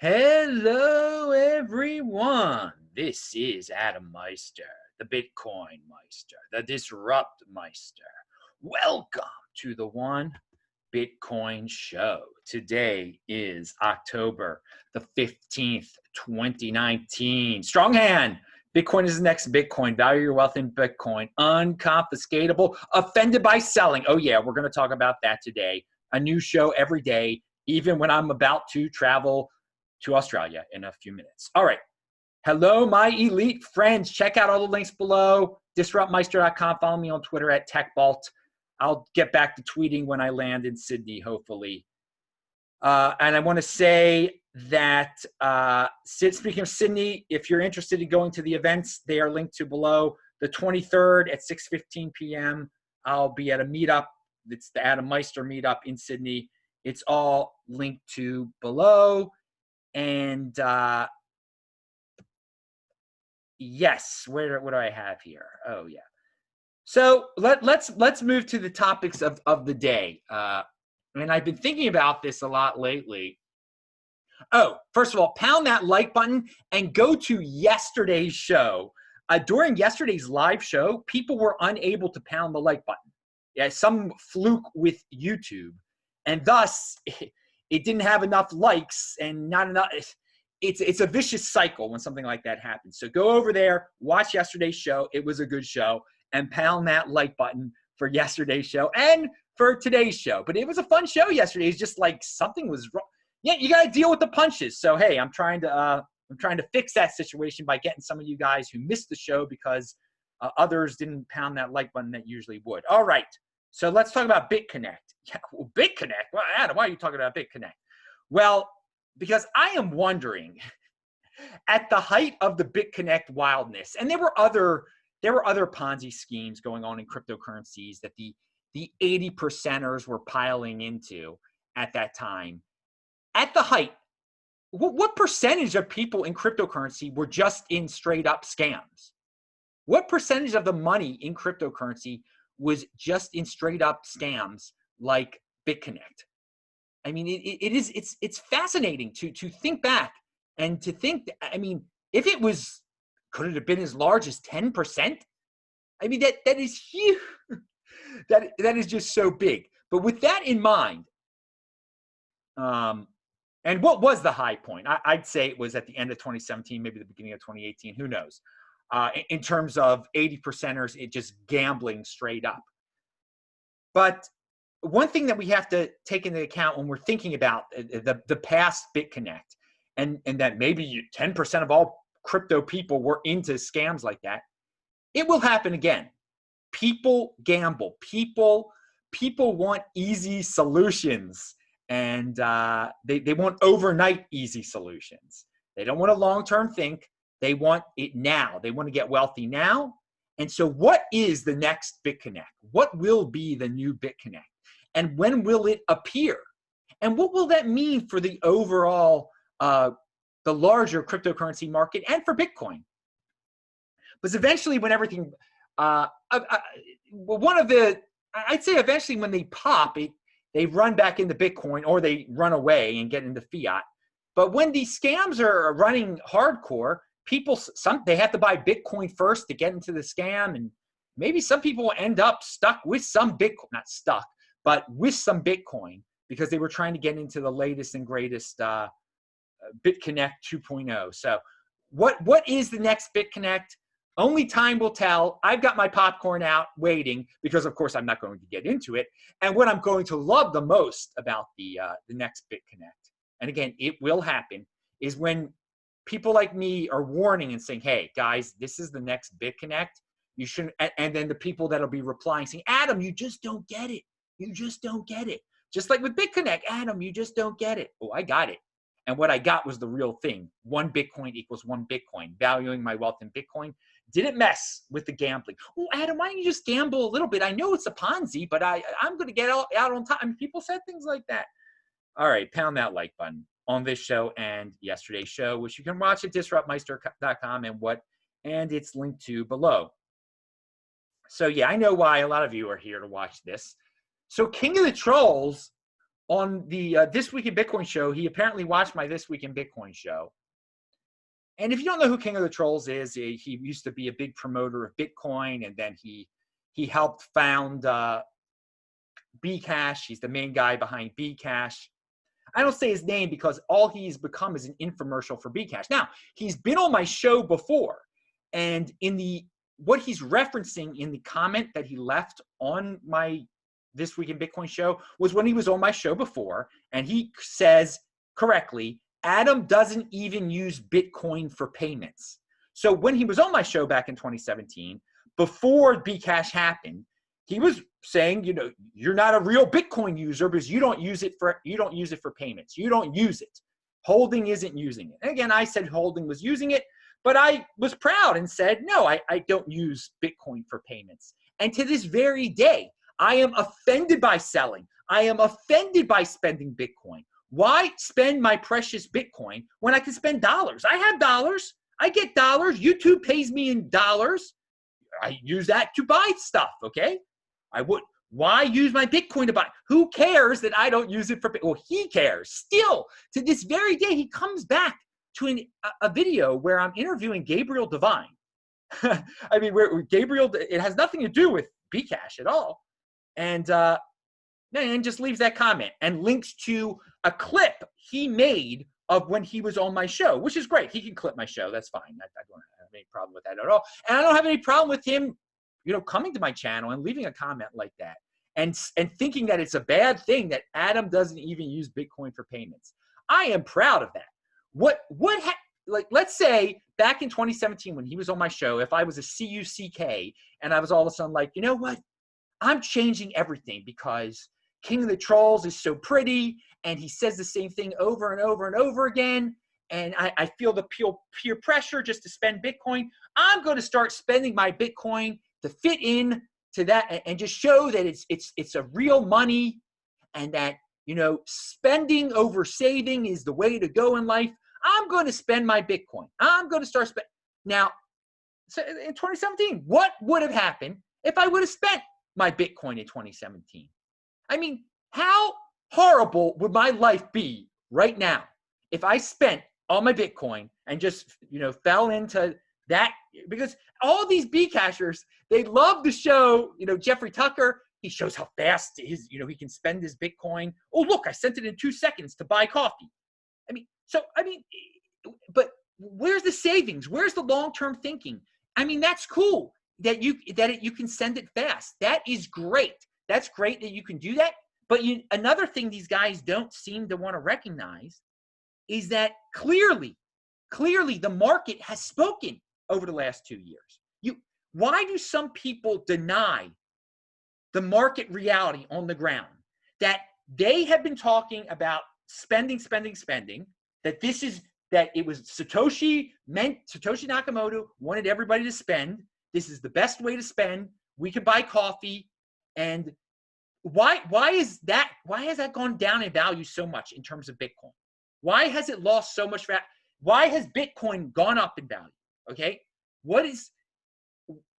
Hello, everyone. This is Adam Meister, the Bitcoin Meister, the Disrupt Meister. Welcome to the One Bitcoin Show. Today is October the 15th, 2019. Strong hand. Bitcoin is the next Bitcoin. Value your wealth in Bitcoin. Unconfiscatable. Offended by selling. Oh, yeah, we're going to talk about that today. A new show every day, even when I'm about to travel to Australia in a few minutes. All right. Hello, my elite friends. Check out all the links below. DisruptMeister.com. Follow me on Twitter at TechBalt. I'll get back to tweeting when I land in Sydney, hopefully. And I want to say that, speaking of Sydney, if you're interested in going to the events, they are linked to below. The 23rd at 6:15 p.m., I'll be at a meetup. It's the Adam Meister meetup in Sydney. It's all linked to below. And yes, what do I have here? Oh, yeah. So let's move to the topics of the day. And I've been thinking about this a lot lately. Oh, first of all, pound that like button and go to yesterday's show. During yesterday's live show, people were unable to pound the like button. Yeah, some fluke with YouTube, and thus it didn't have enough likes and not enough. It's a vicious cycle when something like that happens. So go over there, watch yesterday's show. It was a good show, and pound that like button for yesterday's show and for today's show. But it was a fun show yesterday. It's just like something was wrong. Yeah, you got to deal with the punches. So hey, I'm trying to fix that situation by getting some of you guys who missed the show because others didn't pound that like button that usually would. All right, so let's talk about Bitconnect. Yeah, well, Bitconnect. Well, Adam, why are you talking about Bitconnect? Well, because I am wondering, at the height of the Bitconnect wildness, and there were other Ponzi schemes going on in cryptocurrencies that the 80%ers were piling into at that time. At the height, what percentage of people in cryptocurrency were just in straight up scams? What percentage of the money in cryptocurrency was just in straight up scams like Bitconnect? I mean, it's fascinating to think back and to think. I mean, if it was, could it have been as large as 10%? I mean, that is huge. that is just so big. But with that in mind, and what was the high point? I'd say it was at the end of 2017, maybe the beginning of 2018. Who knows? In terms of 80%ers, it just gambling straight up. But one thing that we have to take into account when we're thinking about the past Bitconnect, and that maybe 10% of all crypto people were into scams like that, it will happen again. People gamble. People want easy solutions, and they want overnight easy solutions. They don't want a long-term think. They want it now. They want to get wealthy now. And so what is the next Bitconnect? What will be the new Bitconnect? And when will it appear? And what will that mean for the overall, the larger cryptocurrency market and for Bitcoin? Because eventually when everything, I'd say eventually when they pop, they run back into Bitcoin or they run away and get into Fiat. But when these scams are running hardcore, they have to buy Bitcoin first to get into the scam. And maybe some people will end up stuck with some Bitcoin, not stuck, but with some Bitcoin because they were trying to get into the latest and greatest Bitconnect 2.0. So what is the next Bitconnect? Only time will tell. I've got my popcorn out waiting because, of course, I'm not going to get into it. And what I'm going to love the most about the next Bitconnect, and again, it will happen, is when people like me are warning and saying, hey, guys, this is the next Bitconnect. You shouldn't. And then the people that'll be replying saying, Adam, you just don't get it. You just don't get it. Just like with Bitconnect, Adam, you just don't get it. Oh, I got it. And what I got was the real thing. 1 Bitcoin equals 1 Bitcoin. Valuing my wealth in Bitcoin. Didn't mess with the gambling. Oh, Adam, why don't you just gamble a little bit? I know it's a Ponzi, but I'm going to get out on time. I mean, people said things like that. All right, pound that like button on this show and yesterday's show, which you can watch at disruptmeister.com and it's linked to below. So yeah, I know why a lot of you are here to watch this. So King of the Trolls on the This Week in Bitcoin show, he apparently watched my This Week in Bitcoin show. And if you don't know who King of the Trolls is, he used to be a big promoter of Bitcoin, and then he helped found Bcash. He's the main guy behind Bcash. I don't say his name because all he's become is an infomercial for Bcash. Now, he's been on my show before, and in what he's referencing in the comment that he left on my This Week in Bitcoin show was when he was on my show before, and he says correctly, Adam doesn't even use Bitcoin for payments. So when he was on my show back in 2017, before Bcash happened, he was saying, you know, you're not a real Bitcoin user because you don't use it for payments. You don't use it. Holding isn't using it. And again, I said Holding was using it, but I was proud and said, no, I don't use Bitcoin for payments. And to this very day, I am offended by selling. I am offended by spending Bitcoin. Why spend my precious Bitcoin when I can spend dollars? I have dollars. I get dollars. YouTube pays me in dollars. I use that to buy stuff, okay? Why use my Bitcoin to buy? Who cares that I don't use it for, well, he cares. Still, to this very day, he comes back to a video where I'm interviewing Gabriel Devine. I mean, where Gabriel, it has nothing to do with Bcash at all. And just leaves that comment and links to a clip he made of when he was on my show, which is great. He can clip my show. That's fine. I don't have any problem with that at all. And I don't have any problem with him, you know, coming to my channel and leaving a comment like that and thinking that it's a bad thing that Adam doesn't even use Bitcoin for payments. I am proud of that. Like, let's say back in 2017 when he was on my show, if I was a CUCK and I was all of a sudden like, you know what? I'm changing everything because King of the Trolls is so pretty and he says the same thing over and over and over again. And I feel the peer pressure just to spend Bitcoin. I'm going to start spending my Bitcoin to fit in to that and just show that it's a real money and that, you know, spending over saving is the way to go in life. I'm going to spend my Bitcoin. I'm going to start spending. Now, so in 2017, what would have happened if I would have spent my Bitcoin in 2017? I mean, how horrible would my life be right now if I spent all my Bitcoin and just, you know, fell into that? Because all these Bcashers, they love to show, you know, Jeffrey Tucker, he shows how fast his, you know, he can spend his Bitcoin. Oh, look, I sent it in 2 seconds to buy coffee. But where's the savings? Where's the long-term thinking? I mean, that's cool that you can send it fast. That is great. That's great that you can do that. But another thing these guys don't seem to want to recognize is that clearly the market has spoken over the last 2 years. Why do some people deny the market reality on the ground that they have been talking about spending, that it was Satoshi Nakamoto wanted everybody to spend. This is the best way to spend. We could buy coffee. And why has that gone down in value so much in terms of Bitcoin? Why has it lost so much value? Why has Bitcoin gone up in value? Okay.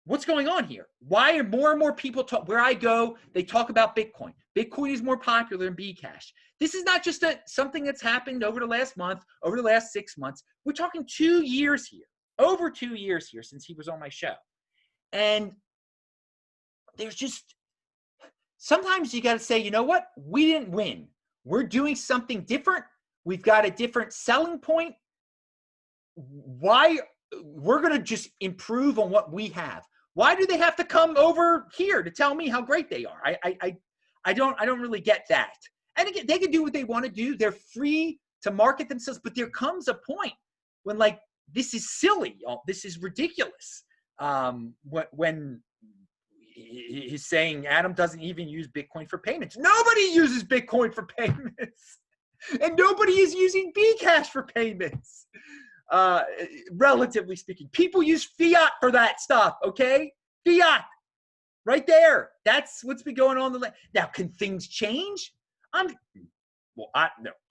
What's going on here? Why are more and more people where I go, they talk about Bitcoin. Bitcoin is more popular than Bcash. This is not just something that's happened over the last month, over the last 6 months. We're talking 2 years here, over 2 years here since he was on my show. And there's just, sometimes you got to say, you know what? We didn't win. We're doing something different. We've got a different selling point. Why? We're going to just improve on what we have. Why do they have to come over here to tell me how great they are? I don't really get that. And again, they can do what they want to do. They're free to market themselves, but there comes a point when, like, this is silly. This is ridiculous. When he's saying Adam doesn't even use Bitcoin for payments. Nobody uses Bitcoin for payments. And nobody is using Bcash for payments. Relatively speaking, people use Fiat for that stuff. Okay, Fiat, right there. That's what's been going on. Now, can things change? No.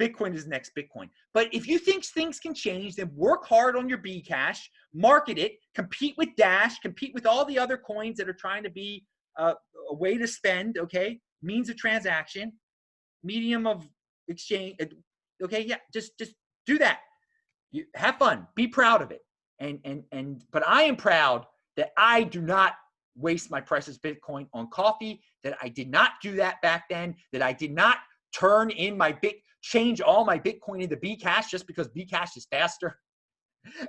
Bitcoin is next Bitcoin. But if you think things can change, then work hard on your Bcash, market it, compete with Dash, compete with all the other coins that are trying to be a way to spend. Okay, means of transaction. medium of exchange. Okay, yeah, just do that. You have fun, be proud of it. But I am proud that I do not waste my precious Bitcoin on coffee, that I did not do that back then, that I did not turn in change all my Bitcoin into Bcash just because Bcash is faster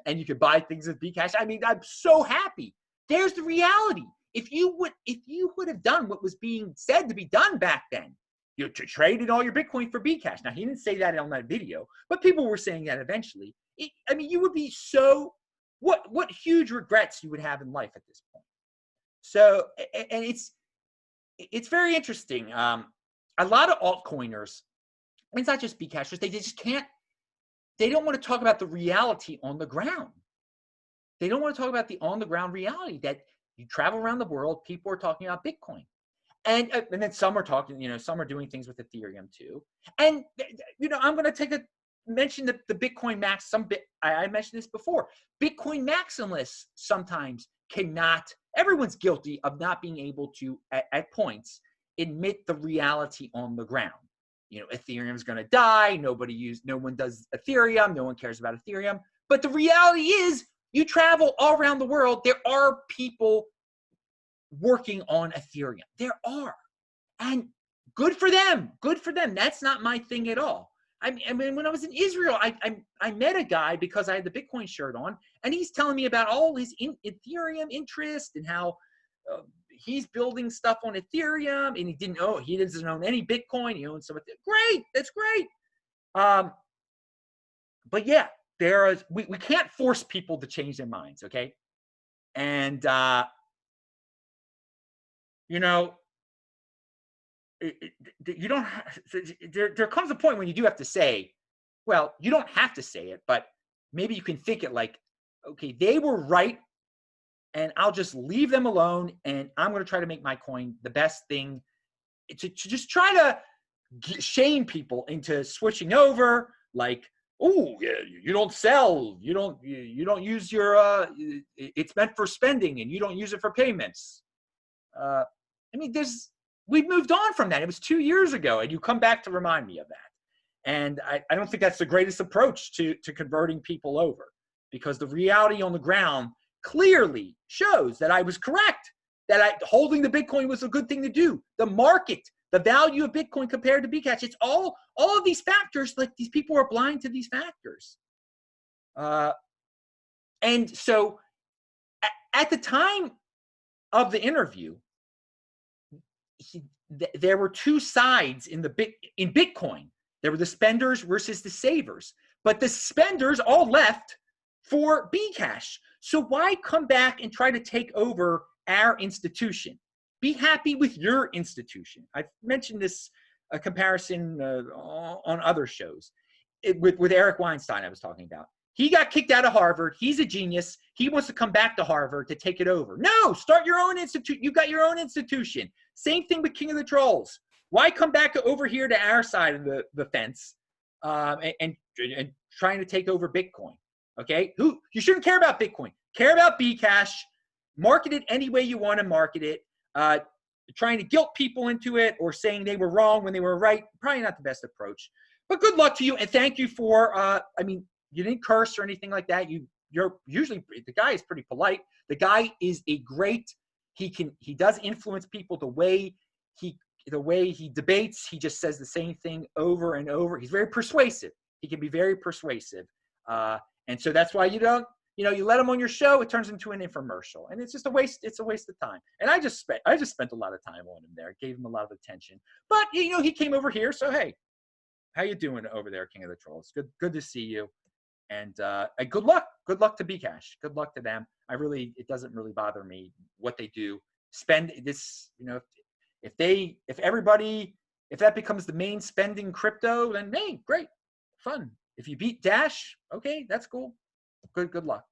and you can buy things with Bcash. I mean, I'm so happy. There's the reality. If you would have done what was being said to be done back then, you traded all your Bitcoin for Bcash. Now, he didn't say that on that video, but people were saying that eventually. I mean, you would be what huge regrets you would have in life at this point. So, and it's very interesting. A lot of altcoiners, it's not just Bcashers, they just can't, they don't want to talk about the reality on the ground. They don't want to talk about the on the ground reality that you travel around the world, people are talking about Bitcoin. And then some are talking, some are doing things with Ethereum too. And, I'm going to mention the Bitcoin max. I mentioned this before. Bitcoin maximalists sometimes cannot, everyone's guilty of not being able to, at points, admit the reality on the ground. Ethereum's going to die. No one does Ethereum. No one cares about Ethereum. But the reality is, you travel all around the world, there are people working on Ethereum. There are. And good for them. Good for them. That's not my thing at all. I mean, when I was in Israel, I met a guy because I had the Bitcoin shirt on, and he's telling me about all his Ethereum interest and how he's building stuff on Ethereum, and he doesn't own any Bitcoin. He owns some. Great. That's great. But yeah, we can't force people to change their minds. Okay. And, you don't there comes a point when you do have to say, well, you don't have to say it, but maybe you can think it like, okay, they were right, and I'll just leave them alone, and I'm going to try to make my coin the best thing, to just try to shame people into switching over, like, oh, yeah, you don't sell, you don't use your it's meant for spending and you don't use it for payments. I mean, we've moved on from that. It was 2 years ago, and you come back to remind me of that. And I don't think that's the greatest approach to converting people over, because the reality on the ground clearly shows that I was correct, that holding the Bitcoin was a good thing to do. The market, the value of Bitcoin compared to Bcash, it's all of these factors, like these people are blind to these factors. And so at the time of the interview, there were two sides in Bitcoin. There were the spenders versus the savers, but the spenders all left for Bcash. So why come back and try to take over our institution? Be happy with your institution. I've mentioned this comparison on other shows with Eric Weinstein I was talking about. He got kicked out of Harvard. He's a genius. He wants to come back to Harvard to take it over. No, start your own institute. You've got your own institution. Same thing with King of the Trolls. Why come back over here to our side of the fence and trying to take over Bitcoin? Okay, you shouldn't care about Bitcoin. Care about Bcash. Market it any way you want to market it. Trying to guilt people into it or saying they were wrong when they were right, probably not the best approach. But good luck to you, and thank you for. You didn't curse or anything like that. You're usually, the guy is pretty polite. The guy is a great. He does influence people the way he debates. He just says the same thing over and over. He's very persuasive. He can be very persuasive, and so that's why you don't. You let him on your show, it turns into an infomercial, and it's just a waste. It's a waste of time. And I just spent a lot of time on him there. Gave him a lot of attention. But he came over here, so hey, how you doing over there, King of the Trolls? Good to see you. And good luck. Good luck to Bcash. Good luck to them. It doesn't really bother me what they do. Spend this, if that becomes the main spending crypto, then hey, great, fun. If you beat Dash, okay, that's cool. Good luck.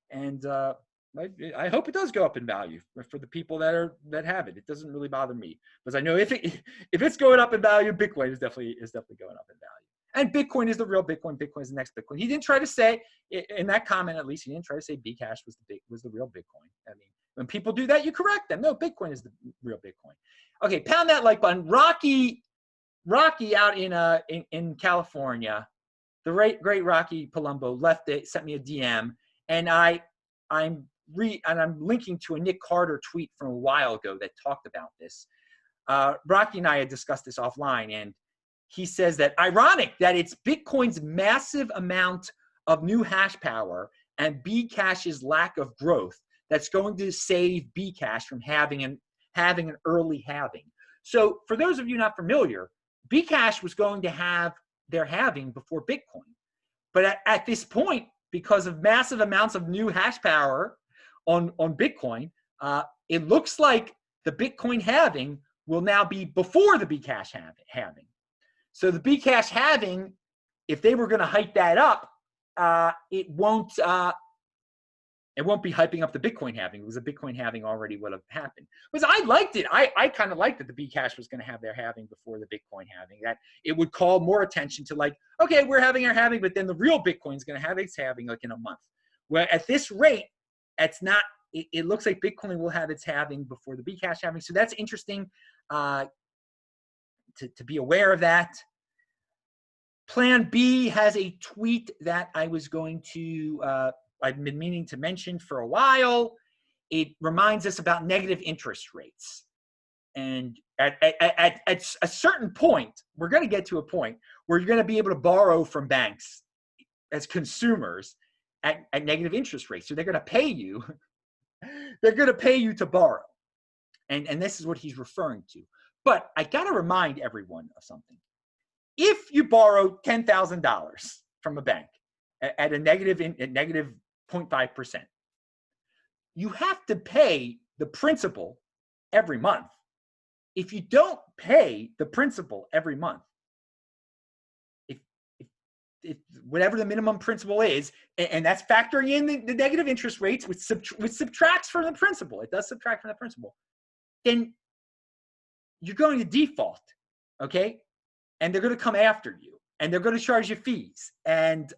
And I hope it does go up in value for the people that have it. It doesn't really bother me, because I know if it's going up in value, Bitcoin is definitely going up in value. And Bitcoin is the real Bitcoin. Bitcoin is the next Bitcoin. He didn't try to say, in that comment at least, he didn't try to say Bcash was the real Bitcoin. I mean, when people do that, you correct them. No, Bitcoin is the real Bitcoin. Okay, pound that like button. Rocky Rocky out in California, the great Rocky Palumbo sent me a DM, and I'm linking to a Nick Carter tweet from a while ago that talked about this. Rocky and I had discussed this offline, and he says that ironic that it's Bitcoin's massive amount of new hash power and Bcash's lack of growth that's going to save Bcash from having an early halving. So for those of you not familiar, Bcash was going to have their halving before Bitcoin. But at this point, because of massive amounts of new hash power on Bitcoin, it looks like the Bitcoin halving will now be before the Bcash halving. So the Bcash halving, if they were going to hype that up, it won't be hyping up the Bitcoin halving, because the Bitcoin halving already would have happened. Because I liked it. I kind of liked that the Bcash was going to have their halving before the Bitcoin halving. That it would call more attention to, like, okay, we're having our halving, but then the real Bitcoin is going to have its halving like in a month. Well, at this rate, it's not. It looks like Bitcoin will have its halving before the Bcash halving. So that's interesting to be aware of that. Plan B has a tweet that I was going to. I've been meaning to mention for a while. It reminds us about negative interest rates. And at a certain point, we're going to get to a point where you're going to be able to borrow from banks as consumers at negative interest rates. So they're going to pay you. They're going to pay you to borrow. And this is what he's referring to. But I got to remind everyone of something. If you borrow $10,000 from a bank at negative 0.5%, you have to pay the principal every month. If you don't pay the principal every month, if whatever the minimum principal is, and that's factoring in the negative interest rates, which subtracts from the principal, it does subtract from the principal, then you're going to default, okay? And they're going to come after you, and they're going to charge you fees. And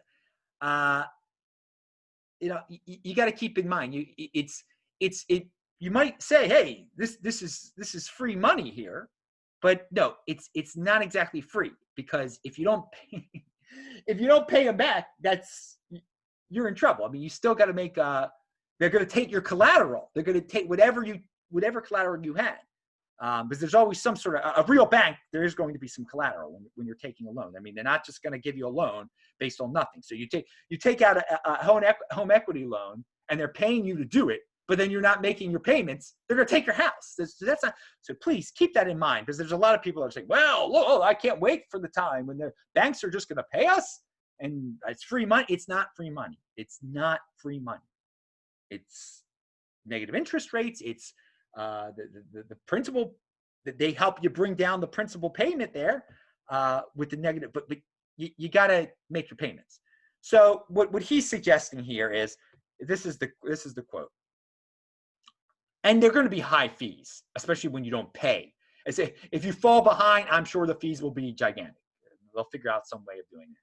you got to keep in mind, you might say, hey, this is free money here, but no, it's not exactly free, because if you don't pay them back, you're in trouble. I mean, you still got to make. They're going to take your collateral. They're going to take whatever collateral you had. Because there's always some sort of a real bank. There is going to be some collateral when you're taking a loan. I mean, they're not just going to give you a loan based on nothing. So you take out a home equity loan, and they're paying you to do it, but then you're not making your payments. They're going to take your house. That's not. So please keep that in mind, because there's a lot of people that are saying, "Well, look, I can't wait for the time when the banks are just going to pay us and it's free money." It's not free money. It's not free money. It's negative interest rates. It's the principal, that they help you bring down the principal payment there with the negative, but you got to make your payments. So what he's suggesting here is, this is the quote, and they're going to be high fees, especially when you don't pay. I say, if you fall behind, I'm sure the fees will be gigantic. They'll figure out some way of doing it.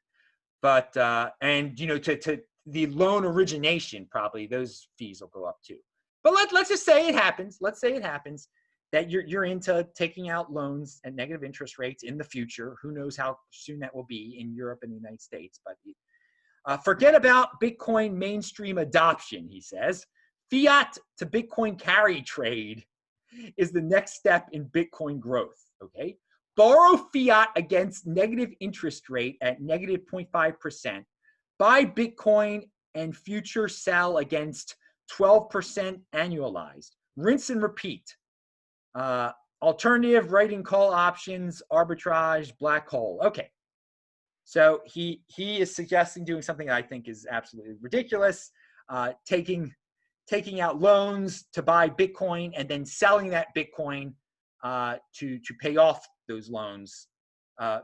But and to the loan origination, probably those fees will go up too. But let's just say it happens. Let's say it happens that you're into taking out loans at negative interest rates in the future. Who knows how soon that will be in Europe and the United States. But forget about Bitcoin mainstream adoption, he says. Fiat to Bitcoin carry trade is the next step in Bitcoin growth, okay? Borrow fiat against negative interest rate at negative 0.5%. Buy Bitcoin and future sell against 12% annualized. Rinse and repeat. Alternative writing call options, arbitrage, black hole. Okay. So he is suggesting doing something that I think is absolutely ridiculous. Taking out loans to buy Bitcoin and then selling that Bitcoin to pay off those loans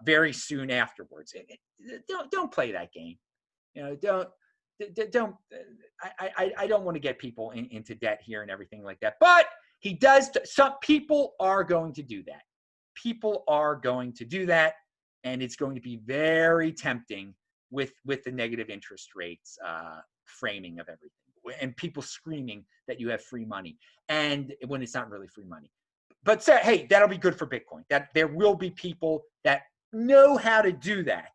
very soon afterwards. Don't play that game. Don't. I don't want to get people into debt here and everything like that. But he does. Some people are going to do that. People are going to do that, and it's going to be very tempting with the negative interest rates framing of everything, and people screaming that you have free money, and when it's not really free money. But say, hey, that'll be good for Bitcoin. That there will be people that know how to do that,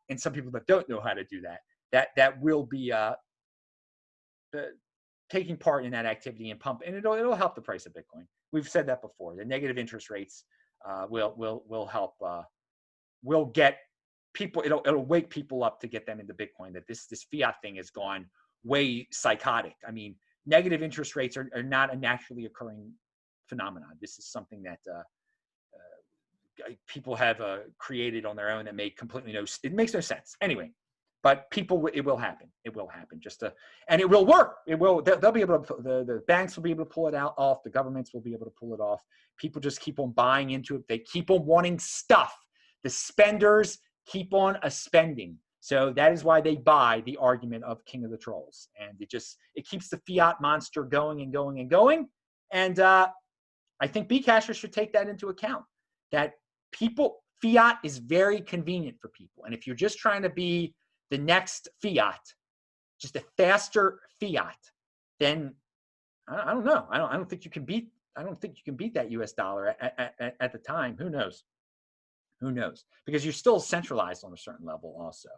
and some people that don't know how to do that will be taking part in that activity and pump, and it'll help the price of Bitcoin. We've said that before. The negative interest rates will help. Will get people. It'll wake people up to get them into Bitcoin. That this fiat thing has gone way psychotic. I mean, negative interest rates are not a naturally occurring phenomenon. This is something that people have created on their own that make completely it makes no sense. Anyway, but it will happen. It will happen and it will work. They'll be able to, the banks will be able to pull it off. The governments will be able to pull it off. People just keep on buying into it. They keep on wanting stuff. The spenders keep on spending. So that is why they buy the argument of King of the Trolls. And it keeps the fiat monster going and going and going. And I think Bcashers should take that into account. That fiat is very convenient for people. And if you're just trying to be the next fiat, just a faster fiat, then I don't know. I don't think you can beat that US dollar at the time. Who knows? Who knows? Because you're still centralized on a certain level also.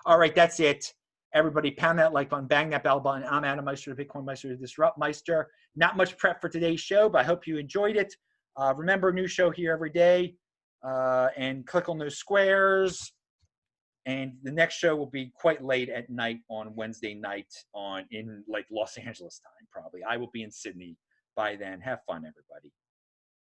All right, that's it. Everybody pound that like button, bang that bell button. I'm Adam Meister, the Bitcoin Meister, the Disrupt Meister. Not much prep for today's show, but I hope you enjoyed it. Remember, new show here every day. And click on those squares. And the next show will be quite late at night on Wednesday night in like Los Angeles time, probably. I will be in Sydney by then. Have fun, everybody.